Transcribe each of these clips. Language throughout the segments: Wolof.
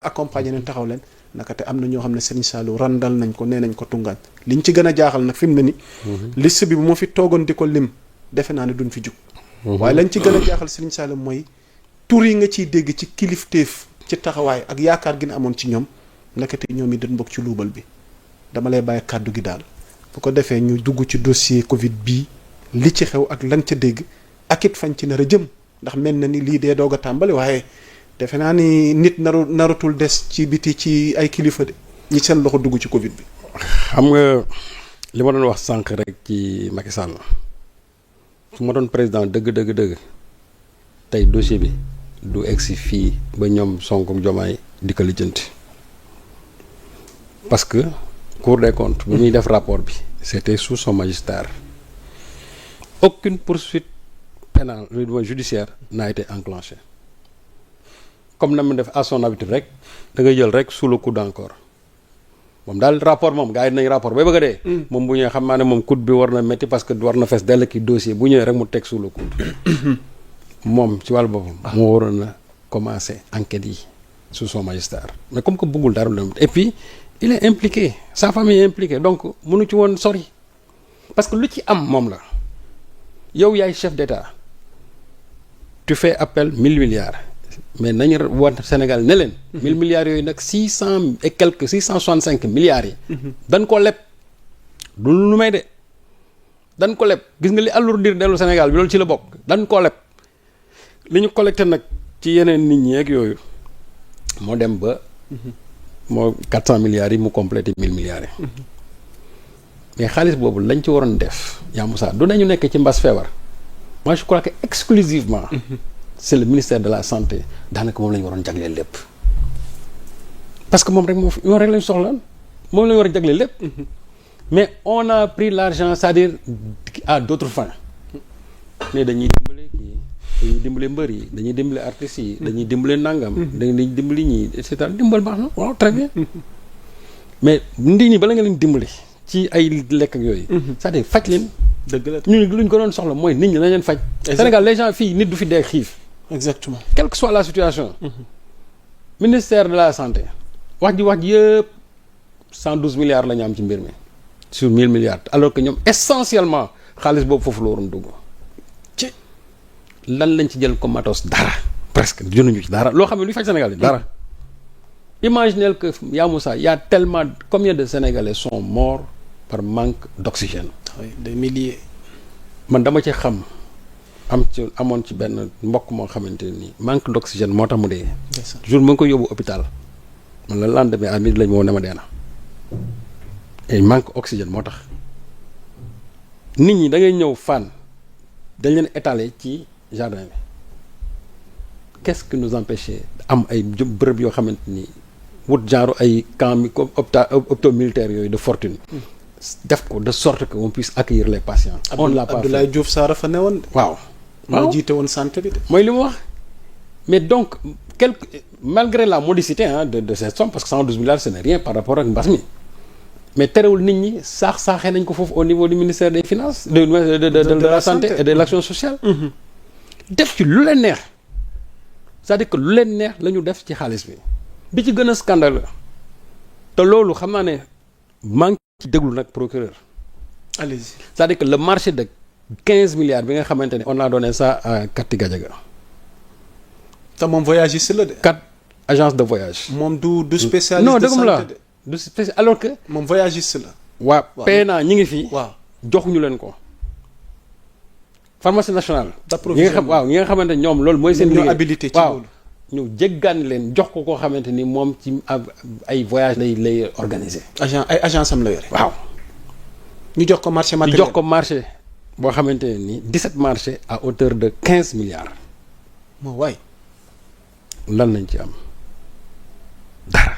accompagner leen taxaw leen naka te am na ñoo xam ne Serigne Saliou randal nañ ko nee nañ ko tungaan liñ ci gën a jaaxal nag fi mu ne ni liste bi bu ma fi toogoon di ko lim defe naa ne duñ fi jug waaye lañ ci gën a jaaxal Serigne Saliou mooy tur yi nga ciy dégg ci kilifteef ci taxawaay ak yaakaar gi ne amoon ci ñoom naka te ñoom yi dañ bokk ci luubal bi dama lay bàyyi kàddu gi daal bu ko defee ñu dugg ci dossier Covid bii li ci xew ak lan ca dégg ak it fañ ci nar a jëm ndax mel na ni lii dee doog a tàmbali waaye defe naa ni nit naratul des ci biti ci ay kilifa de ñi seen loxo dugg ci Covid bi. xam nga li ma doon wax sànq rek ci Macky Sall su ma doon président dëgg tey dossier bi du egsi fii ba ñoom Sonko Diomaye di ko lijjanti parce que Cour des comptes bu muy def rapport bi c'était sous son magistère aucune poursuite pénale judiciaire n'a été enclenchée comme na mu def à son habitude rek da ngay jël rek sous le coude encore moom daal rapport moom gars yi dinañ rapport ba bëgg a dee moom bu ñëwee xam naa ne moom coude bi war na métti parce que war na fees dell ki dossier bu ñëwee rek mu teg sous le coude moom ci wàllu boppam moo waroon na commencer enquête yi sous son magistère mais comme que bëggul dara et puis il est impliqué sa famille est impliquée donc mënu ci woon sori parce que lu ci am moom la yow yaay chef d'État tu fais appel 1000 milliards mais nañu war Sénégal ne leen 1000 milliards yooyu nag 600 et quelques 665 milliards yi dañ ko leb du lu may de dañ ko leb gis nga li alourdir dellu Sénégal bi loolu ci la bokk dañ ko leb li ñu collecté nag ci yeneen nit ñi ak yooyu moo dem ba moo 400 milliards yi mu complété 1000 milliards yi mais xaalis boobu lañ ci waroon def yaa Moussa du nañu nekk ci mbas feebar moi je crois que exclusivement c'est le ministère de la santé daanaka moom la ñu waroon jagleel lépp parce que moom rek moom rek lañu soxla moom la ñu war a jagleel lépp mais on a pris l'argent c'est-à-dire à d'autres fins mais dañuy dimbale kii dañuy dimbale mbër yi dañuy dimbale artistes yi dañuy dimbale nangam dañuy dimbali ñii et cetera dimbal baax na waaw très bien mais ndi ñi bala nga leen dimbali ci ay lekk ak yooyu c'est-à-dire faj leen dëgg la ñu luñ ko doon soxla mooy nit ñi lañ leen faj Sénégal les gens fii nit du fi dee xiif exactement quelle que soit la situation ministère de la santé wax ji yëpp 112 milliards la ñu am ci mbir mi sur 1000 milliards alors que ñoom essentiellement xaalis boobu foofu la waroon dugg ci lan lañ ci jël comme matos dara presque jënuñu ci dara loo xam ne luy faj Sénégal yi dara imaginez que yaa Moussa y a tellement combien de Sénégalais sont morts par manque d'oxygène oui des milliers man dama ci xam amoon ci benn mbokk moo xamante ni manque d'oxygène moo tax mu dee jour mu ngi ko yóbbu hôpital man la lendemain à midi lañ moo ne ma dee na et manque oxygène moo tax nit ñi da ngay ñëw fan dañ leen étaler ci jardin bi qu'est-ce qui nous empêchait am ay bërëb yoo xamante ni wut genre ay camp mi comme hôpitaux militaires yooyu de fortune def ko de sorte que on puisse accueillir les patients on l'a pas fait Abdoulaye Diouf Sarr fa newoon waaw moo jiite woon santé bi de mooy li mu wax mais donc malgré la modicité de cette somme parce que 112 milliards ce n'est rien par rapport ak mbas mi mais terewul nit ñi saaxee nañ ko foofu au niveau du ministère des finances de la santé et de l'action sociale def ci lu leen neex c'est-à-dire que lu leen neex la ñu def ci xaalis bi ci gën a scandale te loolu xam naa ne maa ngi ci déglu nag procureur allez-y c'est-à-dire que le marché de 15 milliards bi nga xamante ne on a donné ça à Kati Gadiaga te moom voyagiste la de 4 agences de voyage moom du spécialiste non de dëggum la santé de du spécial alors que moom voyagiste la waa PNA ñi ngi fii waaw joxuñu leen ko pharmacie nationale d'approvisionnement ñi nga xamante ñoom loolu mooy seen liggéey habilité ci loolu ñu jéggaani leen jox ko koo xamante ni moom ci ay voyage lay organiser agence am la yore waaw ñu jox ko marché ñu matériel jox ko marché boo xamante ne ni 17 marchés à hauteur de 15 milliards moo waay lan lañ ci am dara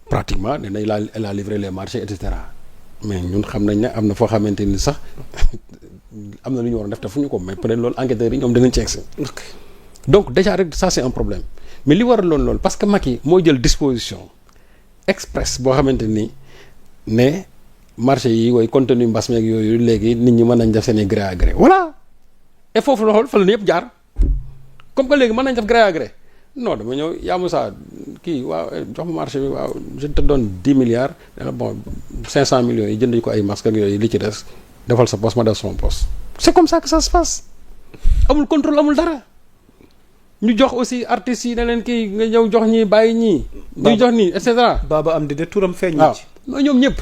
pratiquement dinañ la livrer les marchés et cetera mais ñun xam nañ ne am na foo xamante ni sax am na lu ñu war a def te fu ñu ko mais peut-être loolu enquêteurs yi ñoom dinañ ci egsi donc déjà rek ça c'est un problème mais li waral loolu parce que Macky moo jël disposition express boo xamante ni ne marché yi wooy contenu mbas meeg yooyu léegi nit ñi mën nañ def seen i gré à gré voilà et foofu loolu fa la yëpp jaar comme que léegi mën nañ def gré à gré non dama ñëw yaa Moussa kii waaw jox ma marché bi waaw je te donne 10 milliards bon 500 millions yi jënd ko ay masques ak yooyu li ci des defal sa poste ma def sama poste. c'est comme ça que ça se passe amul contrôle amul dara ñu jox aussi artistes yi ne leen kii nga ñëw jox ñii bàyyi ñii. ñu jox nii et cetera. Baba Amdi de turam feeñ. waaw non ñoom ñëpp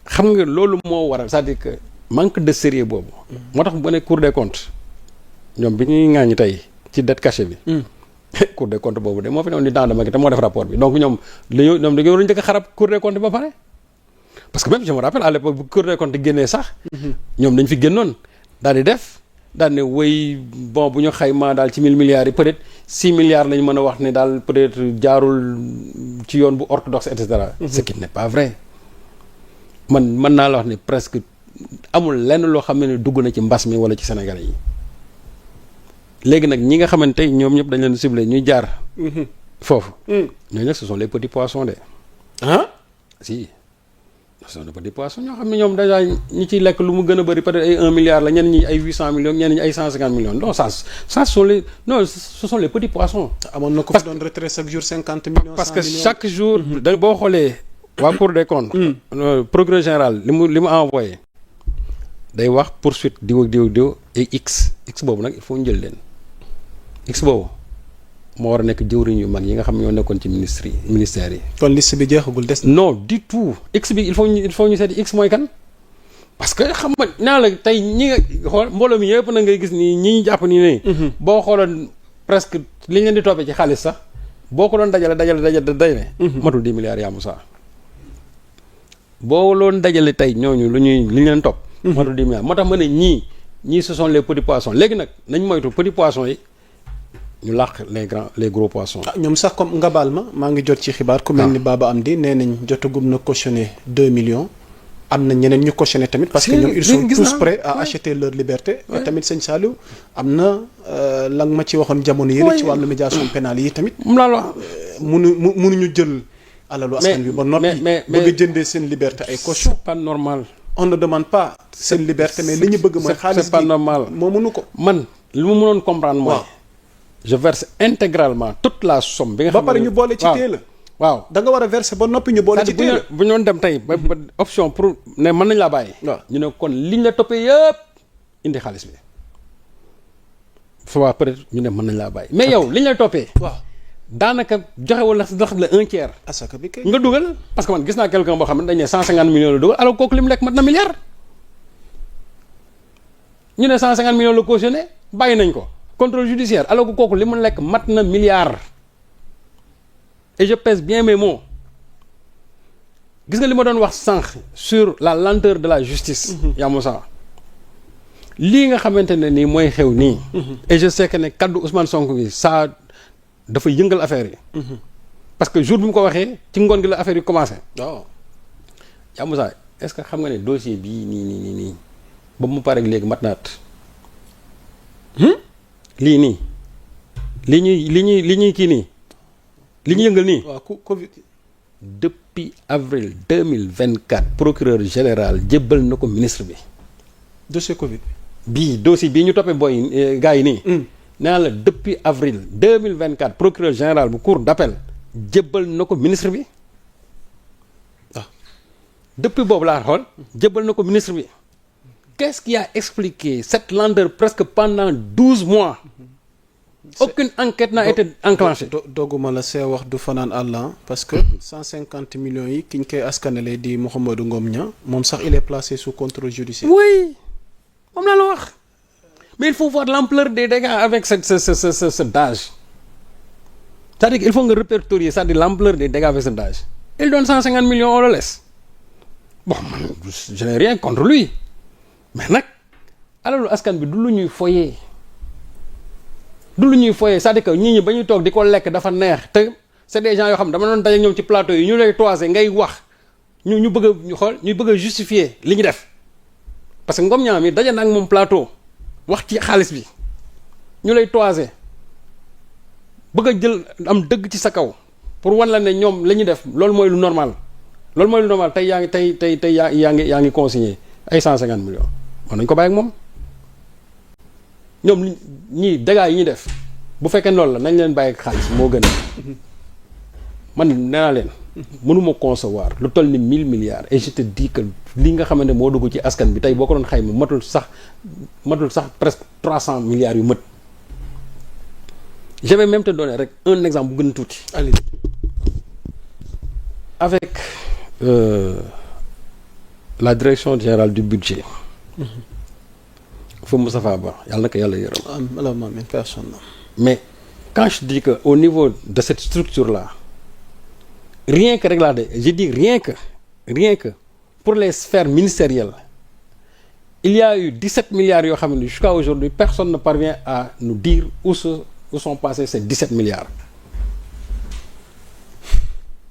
xam nga loolu moo waral c'est-à-dire que manque de sérieux boobu. moo tax bu ne Cour des comptes ñoom bi ñuy ŋaañi tey. ci dette cachée bi. Cour des comptes boobu de moo fi newoon ni temps de Macky te moo def rapport bi donc ñoom dañoo war a njëkk a xarab Cour des comptes ba pare. parce que même je me rappelle à l'époque bu Cour des comptes génnee sax. ñoom dañ fi génnoon daal di def daal ne wéy bon bu ñu xaymaa daal ci 1000 milliards yi peut-être 6 milliards lañ mën a wax ne daal peut-être jaarul ci yoon bu orthodoxe et cetera. ce qui n'est pas vrai. mën naa la wax ne presque amul lenn loo xam ne dugg na ci mbas mi wala ci Sénégalais yi. léegi nag ñi nga xamante ñoom ñëpp dañ leen ciblé ñuy jaar. foofu. ñooñu nag ce sont les petits poissons de. ah. si ce sont les petits poissons ñoo xam ne ñoom déjà ñi ciy lekk lu mu gën a bëri peut-être ay 1 milliard la ñenn ñi ay 800 millions ñenn ñi ay 150 millions non ça ce sont les non ce sont les petits poissons. amoon na ko fi doon retrait chaque jour 50 millions. parce que chaque jour. da boo xoolee. waa Cour des comptes. procureur général li mu envoyé. day wax poursuite diw ak diw et x boobu nag il faut ñu jël leen. x boobu moo war a nekk jëwriñ yu mag yi nga xam ne ñoo nekkoon ci ministères yi. kon liste bi jeexagul des. non du tout x bi il faut ñu seeti x mooy kan. parce que xam nga naa la tey ñi nga xool mbooloo mi yëpp na ngay gis ni ñi ñu jàpp nii ne. boo xooloon presque li ñu leen di toppee ci xaalis sax boo ko doon dajale. matul 10 milliards yaa Moussa. boo loon dajale tey ñooñu li ñu leen topp. matul 10 milliards moo tax ma ne ñii ce sont les petits poissons léegi nag nañ moytu petits poissons yi. ñu làq les gros poissons. ñoom sax comme nga baal maa ngi jot ci xibaar. ku mel ni Baba Amdi nee nañ jotagum na cautionné 2 millions. am na ñeneen ñu cautionné tamit. parce que ñoom ils sont tous prêts à acheter leur liberté. et tamit sëñ Saliou am na la nga ma ci waxoon jamono yële. ci wàllu médiation pénale yi tamit. mu laa la wax mënuñu jël. alalu askan bi ba noppi. bëgg a jëndee seen liberté ay caution. c'est pas normal. on ne demande pas seen liberté mais li ñu bëgg mooy. xaalis c'est pas normal moo mënu ko. man li mu mënoon comprendre mooy. je verse intégralement toute la somme. bi nga xam ne ba pare ñu boole ci teel a. waaw da nga war a verser ba noppi ñu boole ci teel a. bu ñu doon dem tey ba option pour ne mën nañ laa bàyyi. waaw ñu ne kon liñ la toppee yëpp indi xaalis bi. soit peut-être ñu ne mën nañ laa bàyyi. mais yow liñ la toppee. waaw daanaka joxe wala ndax la 1/3. asaka bi kay. nga dugal parce que man gis naa quelqu'un boo xam ne dañ ne 150 millions la dugal alors kooku li mu lekk mat na milliard. ñu ne 150 millions la cautionné bàyyi nañ ko. contrôle judiciaire alors que kooku li mu lekk mat na milliard et je pèse bien mes mots gis nga li ma doon wax sànq sur la lenteur de la justice. yaa Moussa lii nga xamante ne nii mooy xew nii. et je sais que ne kaddu Ousmane Sonko gi ça dafa yëngal affaire yi. parce que jour bi mu ko waxee ci ngoon gi la affaire yi commencé. waaw yaa Moussa est-ce que xam nga ne dossier bii nii ba mu pare léegi mat naat. lii nii li ñuy kii nii li ñu yëngal nii. waaw Covid. depuis avril 2024 procureur général jébbal na ko ministre bi. dossier Covid. dossier bii ñu toppee booy gars yi nii. nee naa la depuis avril 2024 procureur général bu cour d'appel jébbal na ko ministre bi. depuis boobu laa xool jébbal na ko ministre bi. Qu'est-ce qui a expliqué cette lenteur presque pendant 12 mois? Aucune enquête n'a été enclenchée. Doguma la see wax du fanaan àllan parce que 150 millions yi ki ñu koy askanale di Mouhamadou Ngom Niang moom sax il est placé sous contrôle judiciaire. Oui moom laa la wax mais il faut voir l'ampleur des dégâts avec ce DAGE. C'est-à-dire qu'il faut nga répertorier c'est-à-dire l'ampleur des dégâts avec ce DAGE. Il donne 150 millions on le laisse. Bon man je n'ai rien contre lui. mais nag alalu askan bi du lu ñuy foyee c'est-à-dire que ñi ba ñuy toog di ko lekk dafa neex te c'est des gens yoo xam dama doon daje ñoom ci plateau yi ñu lay toiser ngay wax ñu bëgg ñu bëgg a justifier li ñu def parce que Ngom Niang mi daje na ak moom plateau wax ci xaalis bi ñu lay toiser bëgg a jël am dëgg ci sa kaw pour wan la ne ñoom la ñuy def loolu mooy lu normal tey yaa ngi yaa ngi consigné ay 150 millions. mën nañu ko bàyyi ak moom ñoom ñii dégâts yi ñuy def bu fekkee loolu la nañ leen bàyyi xaalis moo gën man nee naa leen mënuma concevoir lu toll ni 1000 milliards et je te dis que li nga xamante moo dugg ci askan bi tey boo ko doon xayma matul sax presque 300 milliards yu mët. Je vais même te donner rek un exemple bu gën a tuuti. allez. Avec la direction générale du budget. Feu Moustapha Ba yàlla na ko yàlla yërëm. Personne. Mais quand je dis que au niveau de cette structure-là, rien que rek laa de je dis rien que pour les sphères ministérielles, il y a eu 17 milliards yoo xam ne jusqu'à aujourd'hui personne ne parvient à nous dire où sont passés ces 17 milliards.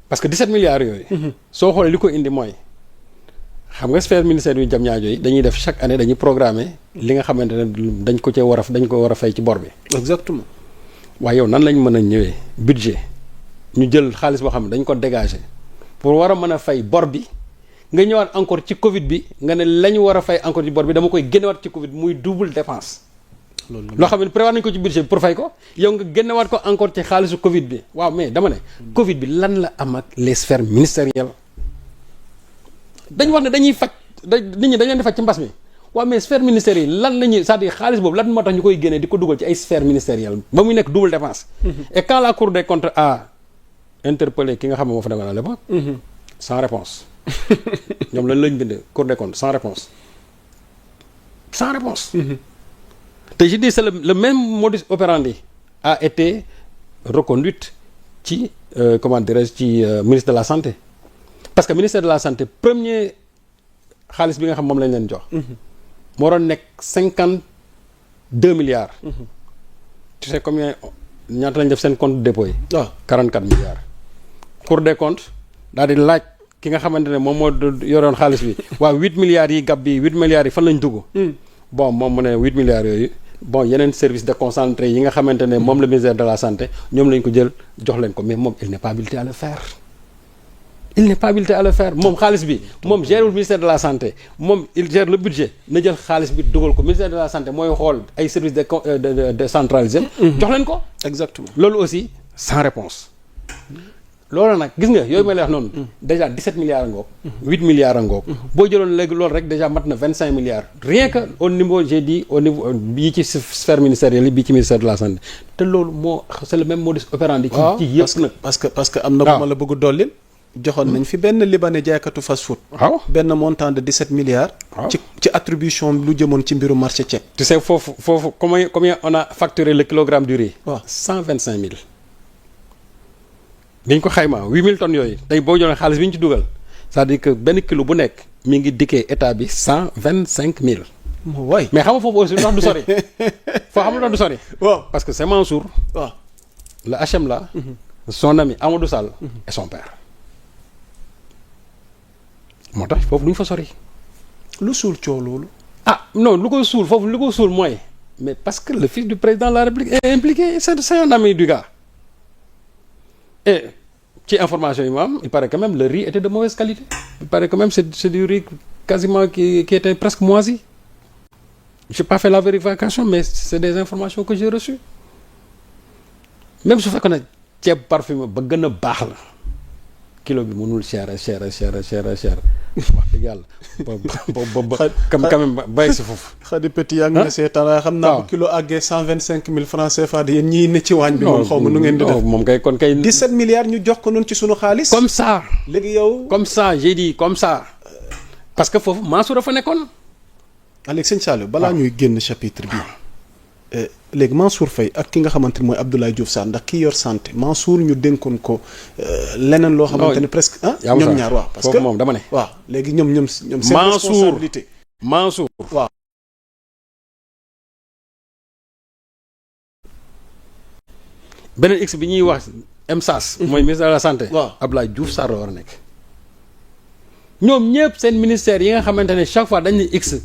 Parce que 17 milliards yooyu. soo xoolee li ko indi mooy xam nga sphère ministère yu jam ñaajo yi dañuy def chaque année dañuy programmer li nga xamante ne dañ ko war a fay ci bor bi. Exactement. waaye yow nan lañ mën a ñëwee budget ñu jël xaalis boo xam ne dañ ko dégager pour war a mën a fay bor bi nga ñëwaat encore ci Covid bi nga ne la ñu war a fay encore ci bor bi dama koy génnewaat ci Covid muy double dépense. loo xam ne prévoir nañ ko ci budget bi pour fay ko yow nga génnewaat ko encore ci xaalisu Covid bi waaw mais dama ne. Covid bi lan la am ak les sphères ministérielles. dañ wax ne dañuy faj nit ñi dañ leen di faj ci mbas mi waaw mais sphère ministérielle yi lan la ñuy c'est-à-dire xaalis boobu lan moo tax ñu koy génne di ko dugal ci ay sphères ministérielles ba muy nekk double dépense. Et quand la Cour des comptes a interpellé ki nga xam ne moo fa demoon à l'époque. sans réponse ñoom lañ bind Cour des comptes sans réponse te je dis c'est le même modus operandi a été reconduite ci comment dirais-je ci ministre de la santé parce que ministère de la santé premier xaalis bi nga xam moom lañ leen jox. moo doon nekk 52 milliards. Tu sais combien ñaata lañ def seen compte dépôt yi. waaw 44 milliards. Cour des comptes daal di laaj ki nga xamante ne moom moo yoroon xaalis bi waaw 8 milliards yi gab bi 8 milliards yi fan lañ dugg. bon moom mu ne 8 milliards yooyu bon yeneen service de concentré yi nga xamante ne moom le ministère de la santé ñoom lañ ko jël jox leen ko mais moom il n'est pas habilité à le faire. moom xaalis bi moom gérewul ministère de la santé moom il gère le budget na jël xaalis bi dugal ko ministère de la santé mooy xool ay services de décentralisé jox leen ko. Exactement loolu aussi sans réponse loolu nag gis nga yooyu may lay wax noonu déjà 17 milliards a ngoog 8 milliards a ngoog boo jëloon léegi loolu rek déjà mat na 25 milliards rien que au niveau j'ai dit au niveau bii ci sphère ministérielle yi bii ci ministère de la santé te loolu moo c'est le même modus operandi ci yëpp nag parce que am na bu ma la bëgg dollil joxoon nañ fi benn libanais jaaykatu fast food waaw benn montant de 17 milliards ci attribution lu jëmoon ci mbiru marché ceeb tu sais foofu combien on a facturé le kilogramme du riz waaw 125 000 biñ ko xaymaa 8000 tonnes yooyu tey boo jëlee xaalis bi ñu ci dugal c'est-à-dire que benn kilo bu nekk mi ngi dikkee état bi 125 000. waay mais xam nga foofu aussi lu tax du sori foo xam nga du sori. waaw parce que c'est Mansour. waaw le HM là. son ami Amadou Sall. et son père. moo tax foofu du ñu fa sori. lu suul coow loolu. ah non lu ko suul foofu lu ko suul mooy mais parce que le fils du président de la République est impliqué c'est un ami du gars. Et ci information yi ma am il paraît que même le riz était de mauvaise qualité. Il paraît que même c'est du riz quasiment qui était presque moisi. J'ai pas fait la vérification mais c'est des informations que j'ai reçues. Même su fekkoon ne ceeb parfumé ba gën a baax la kilo bi mënul cher wax dëgg yàlla ba quand même bàyyi si foofu. Khady Petit yaa ngi ne seetaan xam naa bu kilo àggee 125 000 francs CFA de yéen ñii ne ci waañ bi. moom xaw ma nu ngeen di def moom kay kon kay. 17 milliards ñu jox ko noonu ci sunu xaalis. comme ça léegi yow. comme ça j'ai dit comme ça parce que foofu Mansour dafa nekkoon. léegi sëñ Saliou balaa ñuy génn chapitre bi léegi Mansour Faye ak ki nga xamante ni mooy Abdoulaye Diouf Sarr ndax kii yor santé Mansour ñu dénkoon ko leneen loo xamante ni presque ñoom ñaar waaw parce que moom dama ne waaw léegi ñoom seen responsabilité Mansour waaw beneen x bi ñuy wax MSAS mooy ministre de la santé waaw Abdoulaye Diouf Sarr la war a nekk ñoom ñëpp seen ministère yi nga xamante ne chaque fois dañ ne x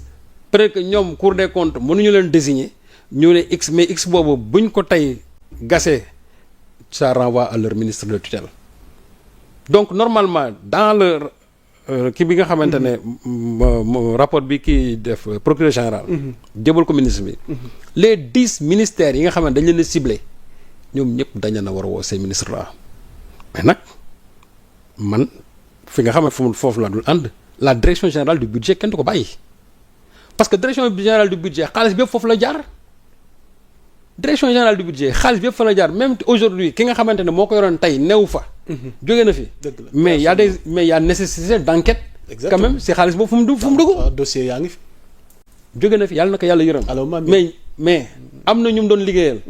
peut-être que ñoom Cour des comptes mënuñu leen désigner ñu ne x mais x boobu buñ ko tey gasee ça renvoie à leur ministre de tutelle donc normalement dans leur kii bi nga xamante ne rapport bi kii def procureur général jëbal ko ministre bi les 10 ministères yi nga xamante dañ leen a ciblé ñoom ñëpp dañu na war a woo ces ministres là mais nag man fi nga xam ne foofu la dul ànd la direction générale du budget kenn du ko bàyyi parce que direction générale du budget xaalis bi yëpp foofu la jaar direction générale du budget xaalis bi yëpp fa la jaar même aujourd'hui ki nga xamante ne moo ko yoroon tey new fa. jóge na fi. mais y a des mais y a nécessité d'enquête. quand même si xaalis boobu fu mu dugg. dossier yaa ngi fi. jóge na fi yàlla na ko yàlla yërëm. mais am na ñu mu doon liggéeyal.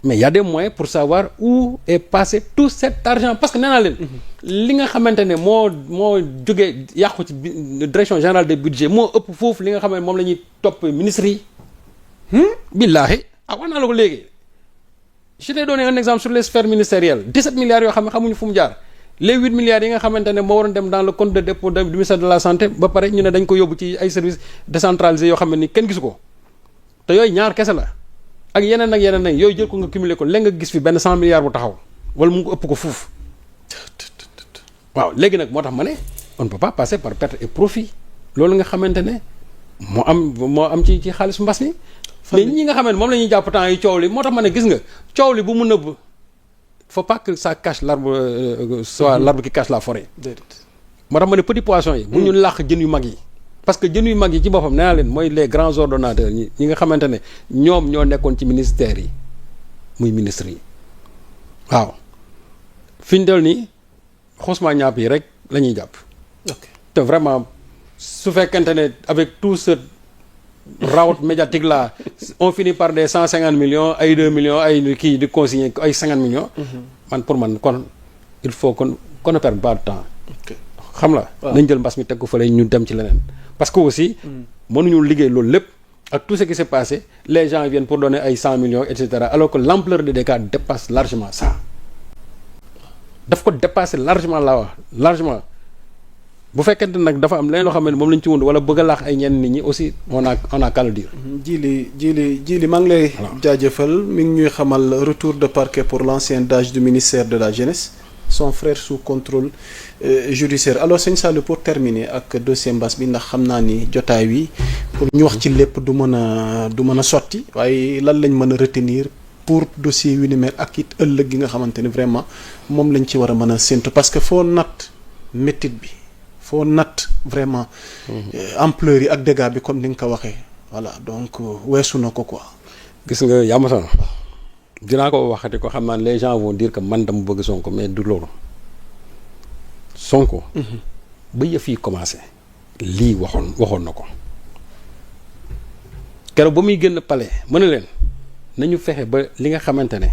mais y a des moyens pour savoir où est passé tout cet argent parce que nee naa leen. li nga xamante ne moo jógee yàqu ci direction générale des budgets moo ëpp foofu li nga xam ne moom la ñuy topp ministres yi. billaahi wax naa la ko léegi je t'ai donné un exemple sur les sphères ministérielles 17 milliards yoo xam ne xamuñu fu mu jaar les 8 milliards yi nga xamante ne moo waroon dem dans le compte de dépôt du ministère de la santé ba pare ñu ne dañ ko yóbbu ci ay services décentralisés yoo xam ne ni kenn gisu ko te yooyu ñaar kese la ak yeneen yooyu jël ko nga cumuler ko léegi nga gis fi benn 100 milliards bu taxaw wala mu ëpp ko fuuf waaw léegi nag moo tax ma ne on ne peut pas passer par perte et profit loolu nga xamante ne moo am ci xaalis mbas mi mais ñi nga xam ne moom la ñuy jàpp temps yi coow li moo tax ma ne gis nga coow li bu mu nëbb faut pas que ça cache l'arbre soit l'arbre qui cache la forêt. moo tax ma ne petit poisson yi. bu ñu làq jën yu mag yi. parce que jën yu mag yi ci boppam nee naa leen mooy les grands ordonnateurs ñi nga xamante ne ñoom ñoo nekkoon ci ministères yi muy ministres yi waaw fi ñu del nii xusma ñaap yi rek la ñuy jàpp. te vraiment su fekkente ne avec tout ce route médiatique là on finit par des 150 millions ay 2 millions ay kii di consigner ay 50 millions. man pour man kon il faut qu'on ne perde pas de temps. xam la nañ jël mbas mi teg ko fële ñu dem ci leneen. parce que aussi mënuñu liggéey loolu lépp ak tout ce qui s'est passé les gens viennent pour donner ay 100 millions et cetera alors que l'ampleur des dégâts dépasse largement ça. daf ko dépasser largement laa wax largement. bu fekkente nag dafa am leneen loo xam ne moom lañ ci wund wala bëgg a laax ay ñenn nit ñi aussi on a qu'à le dire. Jili maa ngi lay jaajëfal mi ngi ñuy xamal retour de parquet pour l'ancien DAGE du ministère de la jeunesse son frère sous contrôle judiciaire alors sëñ Saliou pour terminer ak dossier mbas bi ndax xam naa ni jotaay wi pour ñu wax ci lépp du mën a sotti waaye lan lañ mën a retenir pour dossier yu ni mel ak it ëllëg gi nga xamante ni vraiment moom lañ ci war a mën a séntu parce que foo natt métit bi. foo natt vraiment ampleur yi ak dégâts bi comme ni nga ko waxee voilà donc weesu na ko quoi. gis nga Yamatan dinaa ko waxati ko xam naa les gens vont dire que man dama bëgg Sonko mais du loolu Sonko. ba yëf yi commencé lii waxoon na ko keroog ba muy génn palais mën na leen nañu fexe ba li nga xamante ne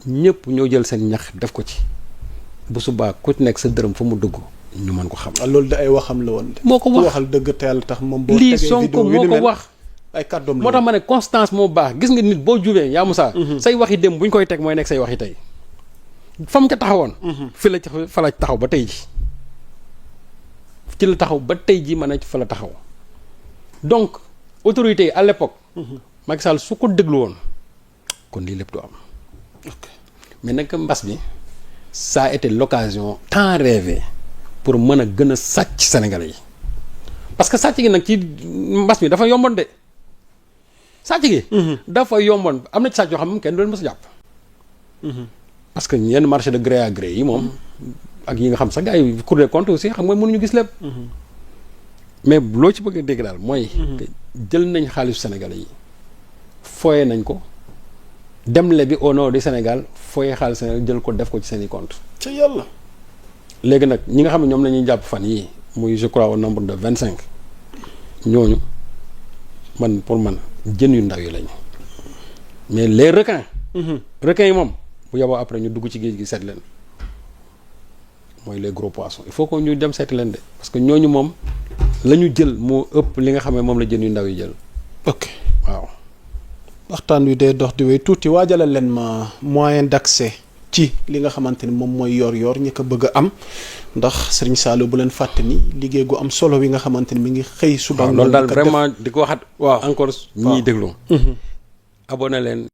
ñëpp ñoo jël seen ñax def ko ci bu subaa ku nekk sa dërëm fa mu dugg. ñu mën ko xam. loolu de ay waxam la woon. moo ko wax waxal dëgg te yàlla tax moom. boo lii Sonko moo ko wax. ay kàddoom la moo tax ma ne constance moo baax gis nga nit boo jubee yaa Moussa. say waxi dem bu ñu koy teg mooy nekk say waxi tey. fa mu ca taxawoon. fa la taxaw ba tey ji ci la taxaw ba tey ji mën a fa la taxaw donc autorité yi à l'époque. Macky Sall su ko déglu woon kon lii lépp du am. mais nag mbas bi ça a été l'occasion tant rêvée. pour mën a gën a sàcc Sénégalais yi parce que sàcc gi nag ci mbas mi dafa yomboon de sàcc gi. dafa yomboon am na ci sàcc yoo xam ne kenn doon mës a jàpp. parce que yenn marché de gré à gré yi moom ak yi nga xam sax gars yi Cour des comptes aussi xam nga mënuñu gis lépp. mais loo ci bëgg a dégg daal mooy. jël nañ xaalisu Sénégalais yi fooye nañ ko dem lebi au nom du Sénégal fooye xaalis Sénégal jël ko def ko ci seen i compte ca yàlla. léegi nag ñi nga xam ne ñoom la ñuy jàpp fan yii muy je crois au nombre de 25 ñooñu man pour man jën yu ndaw yi lañu mais les requins. requins yi moom bu yaboo après ñu dugg ci géej gi seet leen mooy les gros poissons il faut que ñu dem seeti leen de parce que ñooñu moom la ñu jël moo ëpp li nga xam ne moom la jën yu ndaw yi jël. ok waaw. waxtaan wi day dox di wéy tuuti waajalal leen ma moyen d'accès. ci li nga xamante ni moom mooy yor ñi ko bëgg a am ndax Serigne Saliou bu leen fàtte ni liggéey gu am solo wi nga xamante ni mi ngi xëy suba. loolu daal vraiment di ko waxat. waaw encore ñiy déglu. abonné leen.